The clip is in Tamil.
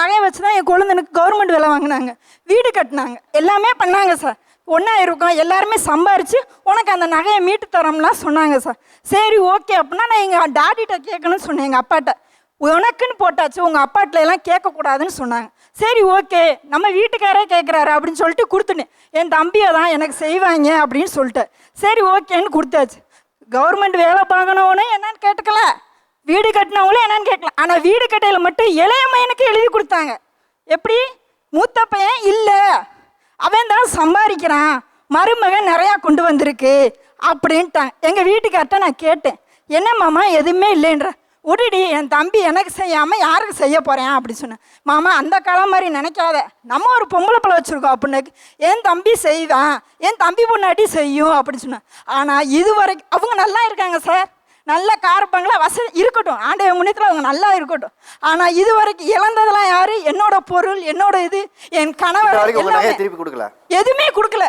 நகையை வச்சு தான் என் குழந்தைனுக்கு கவர்மெண்ட் வேலை வாங்கினாங்க, வீடு கட்டினாங்க, எல்லாமே பண்ணாங்க சார். ஒன்றா இருக்கோம், எல்லாருமே சம்பாரித்து உனக்கு அந்த நகையை மீட்டு தரோம்லாம் சொன்னாங்க சார். சரி ஓகே அப்படின்னா நான் எங்கள் டாடிகிட்ட கேட்கணும்னு சொன்னேன், எங்கள் அப்பாட்ட. உனக்குன்னு போட்டாச்சு, உங்கள் அப்பாட்டில் எல்லாம் கேட்கக்கூடாதுன்னு சொன்னாங்க. சரி ஓகே நம்ம வீட்டுக்காரே கேட்குறாரு அப்படின்னு சொல்லிட்டு கொடுத்துட்டேன். என் தம்பியை தான் எனக்கு செய்வாங்க அப்படின்னு சொல்லிட்டு சரி ஓகேன்னு கொடுத்தாச்சு. கவர்மெண்ட் வேலை பார்க்கணுன்னு என்னன்னு கேட்டுக்கல, வீடு கட்டினவங்களும் என்னன்னு கேட்கலாம். ஆனால் வீடு கட்டையில் மட்டும் இளைய பையனுக்கு எழுதி கொடுத்தாங்க. எப்படி? மூத்த பையன் இல்லை, அவன் தான் சம்பாதிக்கிறான், மருமகன் நிறையா கொண்டு வந்திருக்கு அப்படின்ட்டாங்க. எங்கள் வீட்டுக்கார்ட்ட நான் கேட்டேன், என்ன மாமா எதுவுமே இல்லைன்ற. உடடி என் தம்பி எனக்கு செய்யாமல் யாருக்கு செய்ய போகிறேன் அப்படி சொன்னேன். மாமா அந்த காலம் மாதிரி நினைக்காத, நம்ம ஒரு பொம்பளை பிள்ளை வச்சுருக்கோம் அப்படின்னு. என் தம்பி செய்வான், என் தம்பி பொண்ணாட்டி செய்யும் அப்படின்னு சொன்னேன். ஆனால் இது வரைக்கும் அவங்க நல்லா இருக்காங்க சார், நல்ல காரப்பங்களா வசதி இருக்கட்டும், ஆண்டைய முன்னத்தில் அவங்க நல்லா இருக்கட்டும். ஆனால் இது வரைக்கும் இழந்ததெல்லாம் யாரு? என்னோட பொருள், என்னோட இது, என் கணவர் எதுவுமே கொடுக்கல.